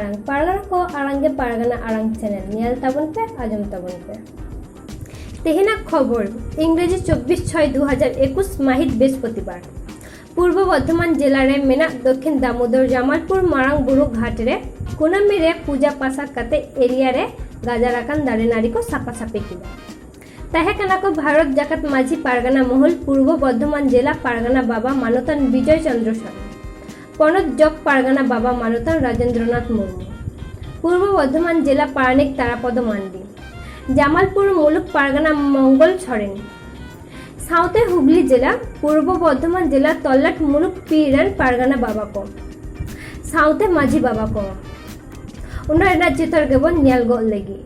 आड़ांग पारगाना को आड़ांगे Pargana आड़ांग channel nil ताबन पे आजम ताबन पे तेहेना खबर इंग्रेजी 24/6/2021 माहित बृहस्पतिवार पूर्व बर्धमान जिला रे मेना दक्षिण दामोदर जामालपुर मारांग बुरु घाट रे कुनामी रे पूजा पासा कते एरिया रे गाजाराकान दारे नारी को सापा सापी किया तहेकना को भारत जाकात माझी पारगाना महल पूर्व बर्धमान जिला पारगाना बाबा मानतन विजय चंद्र सोरेन पनत जग पारगाना बाबा मानतन राजेंद्रनाथ मुर्मू पूर्व बर्धमान जिला पारानिक तारापद मांडी जामालपुर मुलुक पारगाना मंगल सोरेन साउथे हुगली जिला पूर्व बर्धमान जिला तल्लाट मुलुक पीरन पारगाना बाबा को साउथे माझी बाबा को उन्ना चित्र गेबन न्याल गो लगी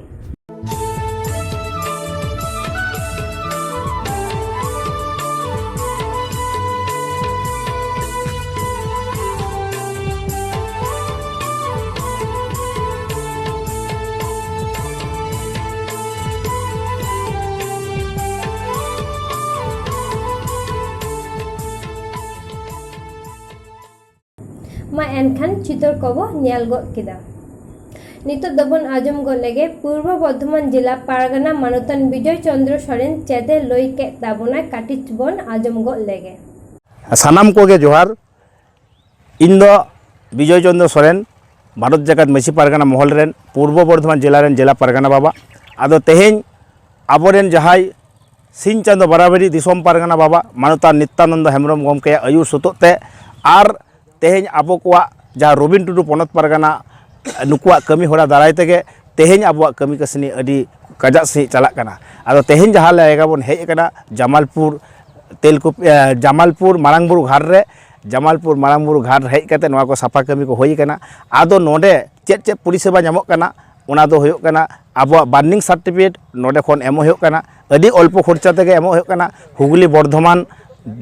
मा एनखान चित्र को न्याल गो किदा नितो दबन आजम गो लेगे पूर्व बर्धमान जिला पारगाना मानतन विजय चंद्र सोरेन चेदे लई के ताबोना काटिच बन आजम गो लेगे सानाम कोगे जोहार इन दो विजय चंद्र सोरेन भारत जाकात मसी पारगाना महल रेन पूर्व बर्धमान जिला रेन जिला पारगाना बाबा आदो तेहेन आबोरेन जहाय सिंह चांदो बराबरी दिसोम पारगाना बाबा मानता नित्यानंद हेम्ब्रम गमके आयुर सुतोते आर तेहेन आबो को जहाँ रबिन टुडू पनत पारगाना नुकुआ कमी होड़ा दाराय तेगे तेहेन आबो कमी कसनी अडी कजाक से चलाक कना आदो तेहेन जहाँ लेगा बन हेज कना जामालपुर तेलकुप जामालपुर मारांगबुरु घाट रे जामालपुर मारांगबुरु घाट हेज कते नोआ को साफा कमी को होई कना आदो नोडे चेद चेद परिसेवा नामक कना उना दो होयो कना आबो बार्निंग सर्टिफिकेट नोडे खन एमो होयो कना अडी अल्प खर्चा तेगे एमो होयो कना हुगली बर्धमान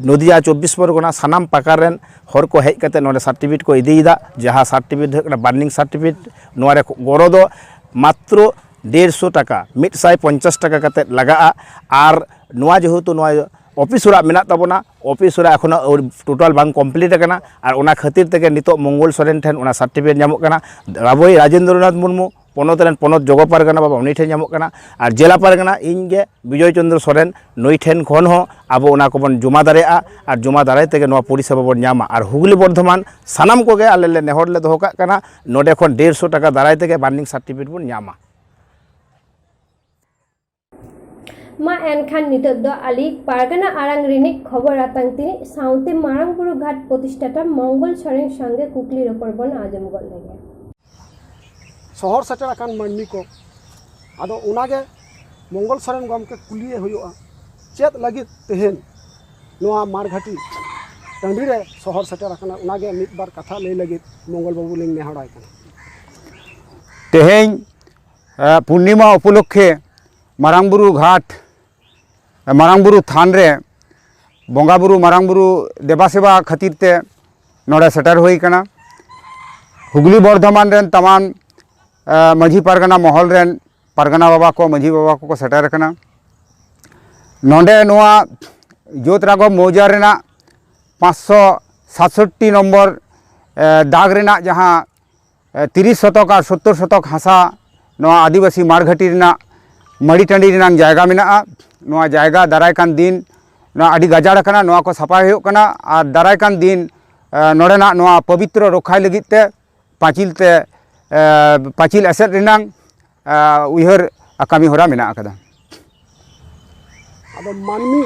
नदिया 24 परगना सानाम पाकारन हर को हेज कते नोडे सर्टिफिकेट को इदीदा जहाँ सर्टिफिकेट होयो कना बार्निंग सर्टिफिकेट नोरे गरो दो मात्र 150 टाका 150 टाका कते लगा आर नोआ जेहेतु नोआ ऑफिस उड़ा मेना ताबोना ऑफिस उड़ा एखोनो टोटल बांग कमप्लीट कना आर ओना खातिर तेगे नितो मंगल सोरेन ठेन ओना सर्टिफिकेट नामक कना राबोई राजेंद्रनाथ मुर्मू पनत रेन पनत जग पारगाना बाबा उनी ठेन नामक कना आर जिला पारगाना इनगे विजय चंद्र सोरेन नई ठेन खन हो आबो ओना कोबन जमा दारेआ आर जमा दाराय तेगे नोआ परिसेवा बन नामा आर हुगली बर्धमान सानाम कोगे आले ले नेहर ले दोहो काग कना नोडे खन 150 टाका दाराय तेगे बार्निंग सर्टिफिकेट बन नामा मा एनखान नितो दो आली पारगाना आड़ांग रिनिक खबर आतांग तिनी साउथे मारांगबुरु घाट प्रतिष्ठाता मंगल सोरेन संगे कुकली रोपर बन आजम गल लगे शहर सेटर आकान मानमी को आदो उनागे मंगल सोरेन गमके कुलिए हुयुआ चेत लगी तेहेन नोआ मारघाटी टांडी रे शहर सेटर आकाना उनागे मिद बार कथा लई लगी मंगल बाबू लिंग नेहड़ाय कना तेहेन पूर्णिमा उपलक्षे मारांगबुरु घाट मारांगबुरु थान रे बंगाबुरु मारांगबुरु देवा सेवा खातिर ते नोडे सेटर होई कना हुगली बर्धमान रेन तमाम माझी पारगाना महल रेन पारगाना बाबा को माझी बाबा को सेटर कना नोडे नोआ जोतरागो मौजा रेना 567 नम्बर दाग रेना जहाँ 30 शतक और 70 शतक हासा नोआ आदिवासी मारघाटी रेना मड़ी टांडी रेनांग जायगा मेना नोआ जायगा दाराय कान दिन नोआ आदि गाजाड़ कना नोआ को साफा होयो कना और दाराय कान दिन नोडेना नोआ पवित्र रखाय लगित ते पाचिल एसेट रेनांग उयहर कामी होरा मेना आकदा आदो मानमी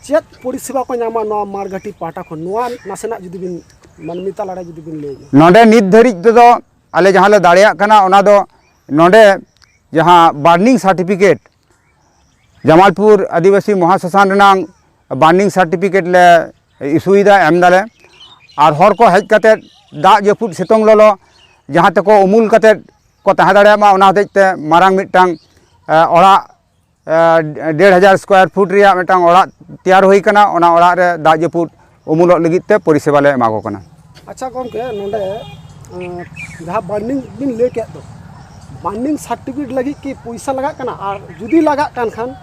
चेत परिसेवा को नामा नोआ मारघाटी पाटा को नोआ नासेना जुदी बिन मानमी तालारे जुदी बिन ले नोडे नित धरिज दो आले जहाँ ले दाड़िया कना ओना दो नोडे जहाँ बार्निंग सर्टिफिकेट जामालपुर आदिवासी महाशासन रेनांग बार्निंग सर्टिफिकेट ले इशुईदा एमदाले और हर को हेज कते दा जपुद सितोंग ललो जहाँ तक उमुल कते को तहाँ दाड़ेमा ओना हतेजते मारांग मिटांग ओड़ा 1500 स्क्वायर फुट रिया मिटांग ओड़ा तैयार होई कना ओना ओड़ा रे दा जपुद उमुल लगित ते परिसेवा ले एमा को कना अच्छा गमके नोडे जहाँ बार्निंग बिन ले के दो बार्निंग सर्टिफिकेट लगी कि पैसा लगा कना और जुदी लगा कान खान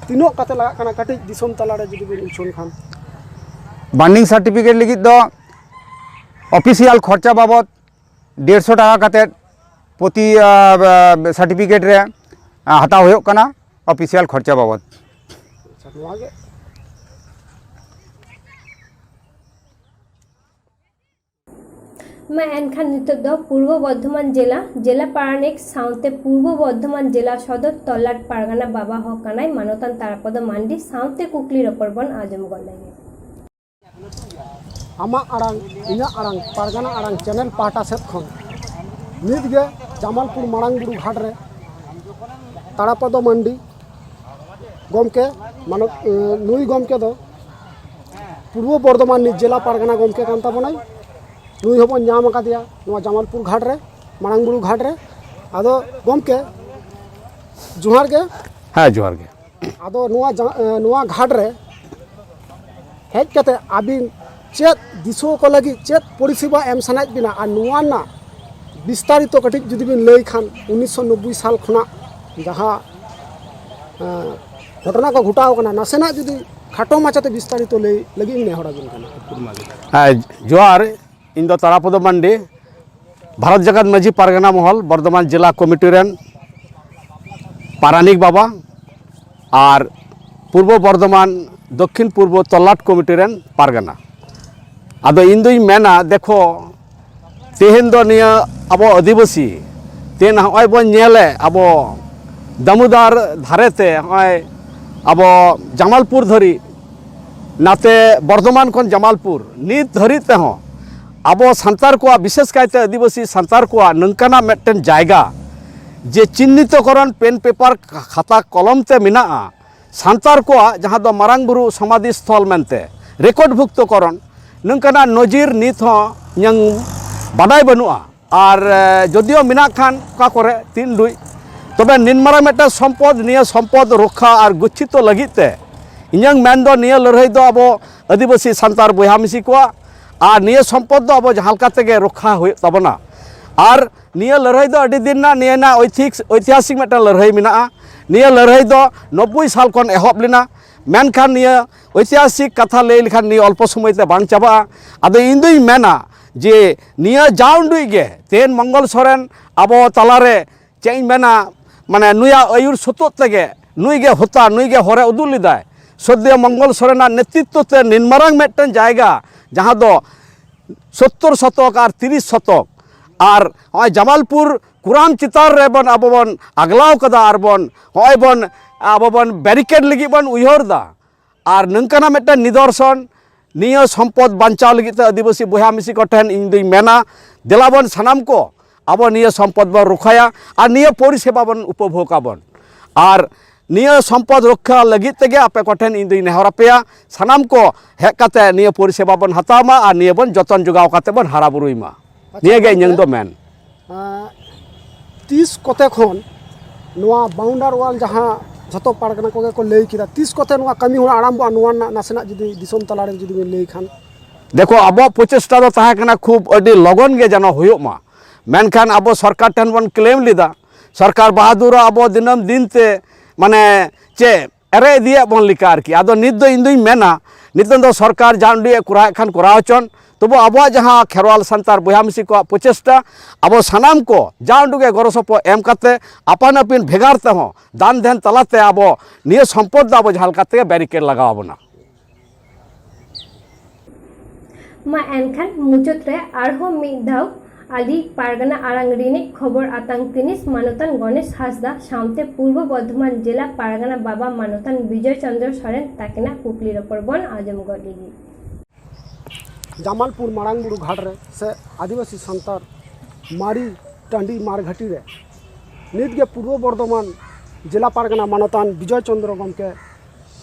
तीनों कते लगा कना कटे दिसोम तलारे जुदी बिन उछोन खान बार्निंग सर्टिफिकेट लगी दो ऑफिशियल खर्चा बाबद 150 টাকা কাते प्रति सर्टिफिकेट रे हताव होयोग कना ऑफिशियल खर्चा बाबद। अच्छा नवा गे मैं एनखान नितो दो पूर्व बर्धमान जिला जिला पारानिक साउते पूर्व बर्धमान जिला सदर तलाट पारगाना बाबा हकानाय मानतान तारापद मांडी साउते कुकली रपरबन आजम गलागे आमा आड़ांग इना आड़ांग पारगाना आड़ांग चैनल पाटा सेट खन नित गे जामालपुर मारांग बुरु घाट रे तारापद मांडी गमके मानो नुई गमके दो पूर्व बर्धमान जिला पारगाना गमके कान ताबोनाय नुई हबन नाम आकादिया नवा जामालपुर घाट रे मारांग बुरु घाट रे आदो गमके जोहार गे। हाँ जोहार गे। आदो नवा घाट रे हेज कते आबिन चेत दिसो को लगी चेत परिसेवा एम सानाय बिना आ नवा ना विस्तारित कटिक जुदी बिन लई खान 1990 साल खना जहाँ घटना को घटाव कना नासेना जुदी खाटो माचाते विस्तारित लई लगी नेहरा बिन कना। हाँ जोहार इन दो तारापद मांडी भारत जगत माझी पारगाना महल बर्धमान जिला कमिटी रेन पारानिक बाबा और पूर्व बर्धमान दक्षिण पूर्व तलाट कमिटी रेन पारगाना आदो इन दुई मेना देखो तेहेन दो निया अब आदिवासी तेन हय बन नेले अब दामोदर धारेते हय अब जामालपुर धरी नाते बर्धमान खन जामालपुर नित धरीते हो अब सान्तार को विशेष कायते आदिवासी सान्तार को नंकाना मेटन जायगा जे चिन्हितकरण पेन पेपर खाता कलम ते मिना सान्तार को जहाँ दो मारांग बुरु समाधि स्थल मेनते रेकर्ड भुक्तकरण नंकाना नजीर नित हो यंग बाडाय बनुआ और जदियो मिना खान का करे तीन दुई तबे निनमारा मेटा सम्पद निया सम्पद रक्षा और गुच्छित लगिते इᱧᱟᱝ मेन दो निया लड़ाई दो अब आदिवासी सान्तार बया मिसी को और निया सम्पद दो अब जहाँ तेगे रक्षा हो तबना और निया लड़ाई दो अड़ी दिन ना निया ना ऐतिहासिक मेटा लड़ाई मिना निया लड़ाई दो 90 साल खन एहब लेना मेनखान निया ऐतिहासिक कथा लई लेखान निया अल्प समय ते बांग चाबा आदो इन दुई मेना जे निया जाउंडुई गे तेन मंगल सोरेन अब तलारे चें मेना माने नुया आयुर सतत तेगे नुई गे होता नुई गे हरे उदुल लिदाय सद्य मंगल सोरेना नेतृत्व ते निनमारांग मेटन जायगा जहाँ दो 70 शतक और 30 शतक और हय जामालपुर कुराम चितार रे बन अब बन आगलाव कदा और बन हय बन अब बन बैरिकेड लगी बन उयहरदा और नंकाना मेटन निदर्शन निया सम्पद बांचाव लगी ते आदिवासी बया मिसी को ठेन इन दुई मेना देलाबन सानाम को अब निया सम्पद बन रखाया और निया परिसेवा बन उपभोग आबन और निया सम्पद रक्षा लगी तेगे आपे को ठेन इन दुई नेहरा पेया सानाम को हेज काते निया परिसेवा बन हतामा और निया बन जतन जुगाव काते बन हारा बुरुइमा निया गे इᱧang दो मेन 30 कोते खन नवा बाउंडर वाल जहाँ जतो पारगाना कोगे को लई किदा 30 कोते नवा कमी होना आरंभ नवा नासेना जुदी दिसोम तलारे जुदी लई खान देखो अब प्रचेष्टा दो ताहे कना खूब अडी लगन गे जानो हुयोमा मेनखान अब सरकार ठेन बन क्लेम लिदा सरकार बहादुर अब दिनम दिन ते माने चे एरे दिए बन लिका आरकी आदो नित दो इन दुई मेना नितन दो सरकार जांडुए कुरा खान करा हचन तब अब जहाँ खेरवाल सान्तार बया मिसी को प्रचेष्टा अब सानाम को जांडुगे गरसप एम काते आपान आपिन भेगार ते हो दान देन तलाते अब निया सम्पद अब जहाँ काते बैरिकेड लगाव बना मा एनखान मुचुत रे आरहो मिद धाव आदि पारगाना आरांगरिनी खबर आतांग तिनिस मानतान गणेश हासदा सामते पूर्व बर्धमान जिला पारगाना बाबा मानतान विजय चंद्र सोरेन ताकिना कुकली रपरबन आजम गलिगी जामालपुर मारांग बुरु घाट रे से आदिवासी सान्तार मारी टांडी मारघाटी रे नित गे पूर्व बर्धमान जिला पारगाना मानतान विजय चंद्र गमके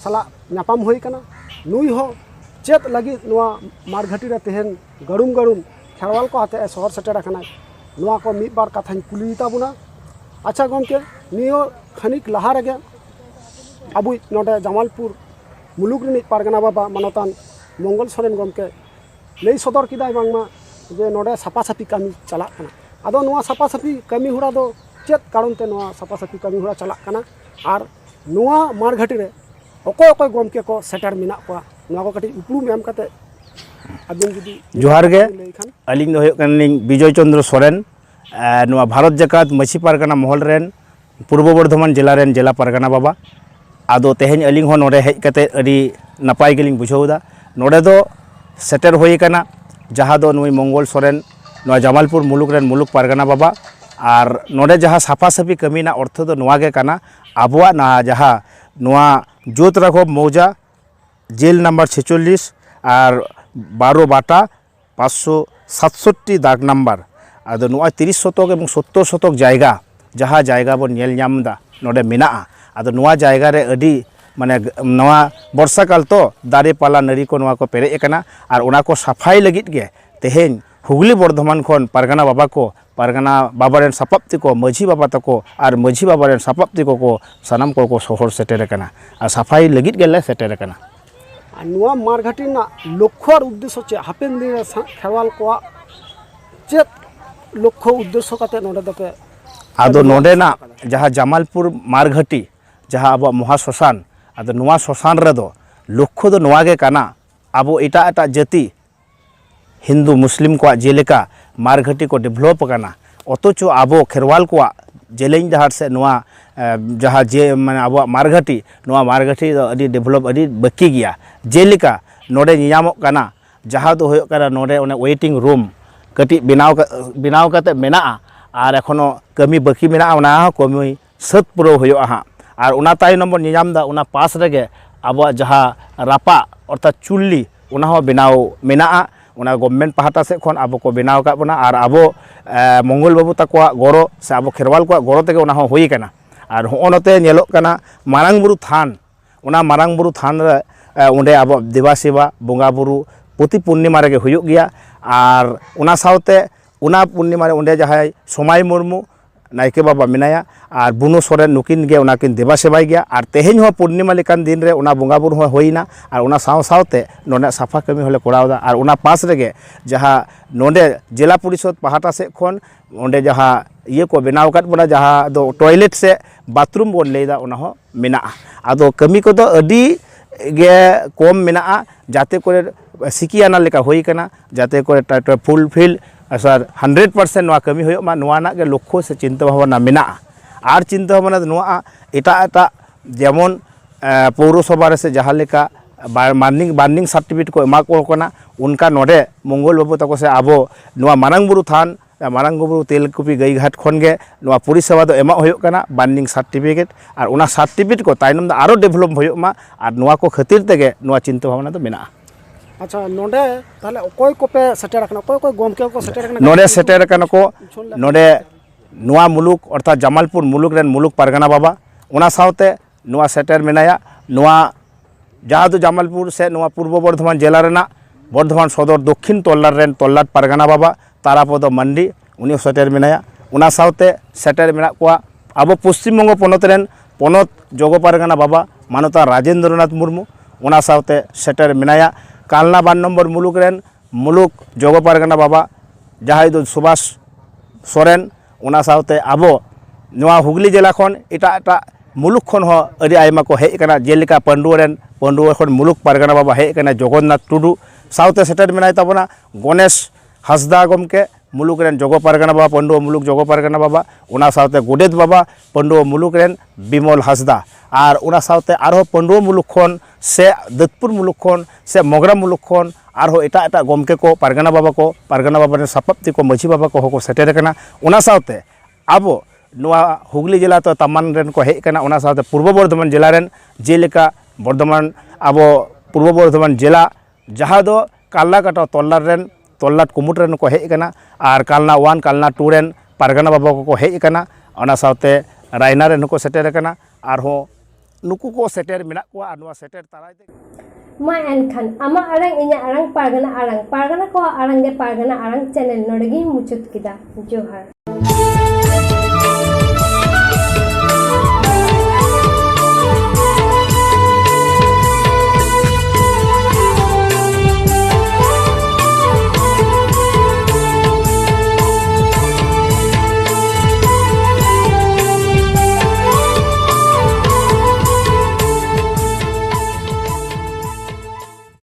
सला नापाम होई कना नुई हो चेत लगी नवा मारघाटी रे तेहन गरुम गरुम खेरवाल को आते शहर सेटेरा कना नवा को मिद बार कथाñ कुली ताबुना अच्छा गमके नियो खनिक लहा रे गे अबु नोडे जामालपुर मुलुक रिनि पारगाना बाबा मानतान मंगल सोरेन गमके लई सदर किदाय बांगमा जे नोडे सापा सापी कमी चला कना आदो नवा सापा सापी कमी हुरा दो चेत कारण ते नवा सापा सापी कमी हुरा चला कना और नवा मारघाटी रे अकोय अकोय गमके को सेटर मिना को नवा को कटी उपरू एम काते ᱟᱵᱤᱱ ᱡᱩᱫᱤ जोहार गे ᱞᱟᱹᱭ ᱠᱷᱟᱱ अलिंग दो विजय चंद्र सोरेन नुआ भारत जाकात मछी पारगाना महल रेन पूर्व बर्धमान जिला रेन जिला पारगाना बाबा आदो तेहें अलिंग हो नोडे हेज कते अडी नपाय गेलिंग बुझाउदा नोडे दो सेटर होई कना जहाँ दो नुई मंगल सोरेन नुआ जमालपुर मुलुक रेन मुलुक पारगाना बाबा और नोडे जहाँ साफा साफी कमीना अर्थ दो नुआ गे कना आबुआ ना जहाँ नुआ जोत राघव मौजा जेल नंबर 46 और 12 बाटा 567 दाग नंबर आदो नुआ 30 शतक और 70 शतक जायगा जहाँ जायगा बन नेल ᱧᱟᱢᱫᱟ नोडे मेनाआ आदो नुआ जायगा रे अडी माने नुआ वर्षा काल तो दारे पाला नरी को नुआ को पेरे एकना और उना को सफाई लगित गे तेहें हुगली बर्धमान खन पारगाना बाबा रेन सापाप्ति को माझी बाबा तको और माझी बाबा रेन सापाप्ति को सानाम को शहर सेटेर कना और सफाई लगित गेले सेटेर कना नुआ मारघाटी ना लक्ष्य और उद्देश्य चे हापेन दिन खेवाल को चे लक्ष्य उद्देश्य काते नोडे दपे आदो नोडे ना जहाँ जमालपुर मारघाटी जहाँ अब महाश्मशान आदो नुआ श्मशान रे दो लक्ष्य दो नुआ गे कना अब एटा एटा जाति हिंदू मुस्लिम को जेलेका मारघाटी को डेभलप करना अथच अब खेरवाल को जेलें जहार से नुआ जहाँ जे माने अब मारघाटी नुआ मारघाटी अडी डेभलप अडी बाकी गया जेलेका नोडे नियामक कना जहाँ दो होयो कना नोडे ओने वेटिंग रूम कटी बिनाव काते मेना और एखोनो कमी बाकी मेना ओना कमी सत पुरो होयो हा और ओना ताई नंबर नियामदा ओना पास रेगे अब जहाँ रापा अर्थात चुल्ली ओना हो बिनाव मेना उना गवर्नमेंट पाहटा से खन अब को बनाव का बना और अब मंगल बाबू तक गड़ो से अब खेरवाल को गड़ो तेगे उना होई कना और होनते नेलो कना मारांग बुरु थान उना मारांग बुरु थान रे उंडे अब देवा सेवा बोंगा बुरु प्रति पूर्णिमा रे हुयुग गया और उना साउते उना पूर्णिमा रे उंडे जहाय समाय मुर्मू नायके बाबा मेनाया और बुनु सोरेन नुकिन गे उनाकिन देवा सेवाई गया और तेहें हो पूर्णिमा लेकान दिन रे उना बोंगा बुरु होइना और उना साउते नोडे साफा कमी होले कोड़ावदा और उना पास रेगे जहाँ नोडे जिला परिषद पाहटा से खन उंडे जहाँ ये को बनाव काट बना जहाँ दो टॉयलेट से बाथरूम बोन लेदा उना हो मेना आदो कमी को दो अडी गे कम मेना जाते करे सिकियाना लेका होई कना जाते करे फुलफिल सर 100% नुआ कमी होयो मा नुआ ना गे लक्ष्य से चिंता भावना मेना और चिंता भावना नुआ एटा एटा जेमन पौरसभा से जहाँ लेका बार्निंग सर्टिफिकेट को एमा को कना उनका नोडे मंगल बाबू तक से अब नुआ मारांग बुरु थान मारांग बुरु तेलकुपी गई घाट खन गे नुआ परिसेवा दो एमा होयो कना बार्निंग सर्टिफिकेट और उना सर्टिफिकेट को तायनम आरो डेभलप होयो मा और नुआ को खातिर तेगे नुआ चिंता भावना तो मेना अच्छा नोडे ताले कोई को पे सेटर रखना कोई गोमके को सेटर रखना नोडे सेटर रखना को नोडे नुआ मुलुक अर्थात जमालपुर मुलुक रेन मुलुक पारगाना बाबा उना साउते नुआ सेटर मेनाया नुआ जहाँ दो जमालपुर से नुआ पूर्व बर्धमान जिला रेना बर्धमान सदर दक्षिण तल्लाट रेन तल्लाट पारगाना बाबा तारापद मंडी उनी सेटर मेनाया उना साउते सेटर मेना को अब पश्चिम बंग पनत रेन पनत जगो पारगाना बाबा मानता राजेंद्रनाथ मुर्मू उना साउते सेटर मेनाया कालना 12 नंबर मुलुक रेन मुलुक जगो पारगाना बाबा जहाँ दो सुभाष सोरेन उना साउते अब नुआ हुगली जिला खन एटा एटा मुलुक खन हो अडी आयमा को हेज कना जेलेका पंडुआ खन मुलुक पारगाना बाबा हेज कना जगन्नाथ टुडू साउते सेटर मेनाय ताबना गणेश हासदा गमके मुलुक रेन जगो पारगाना बाबा पंडुआ मुलुक जगो पारगाना बाबा उना साउते गोडेत बाबा पंडुआ मुलुक रेन बिमल हासदा और उना साउते आरो पंडुआ मुलुक खन से दत्तपुर मुलुक खन से मोगरा मुलुक खन आरो एटा एटा गमके को पारगाना बाबा रेन सापाप्ति को माझी बाबा को होको सेटर कना उना साउते अब नुआ हुगली जिला तो तमान रेन को हेज कना उना साउते पूर्व बर्धमान जिला रेन जेलेका बर्धमान अब पूर्व बर्धमान जिला जहाँ दो काल्ला काटा तल्लाट रेन तल्लाट कुमुट रेन को हेज कना और कालना 1 कालना 2 रेन पारगाना बाबा को हेज कना उना साउते रायना रेन को सेटर कना और हो नुकु को सेटर मेना को और नुआ सेटर ताराय मा एनखान आमा आरंग इnya आरंग पारगाना को आरंग गे पारगाना आरंग चैनल नोडगी मुचुत किदा जोहार।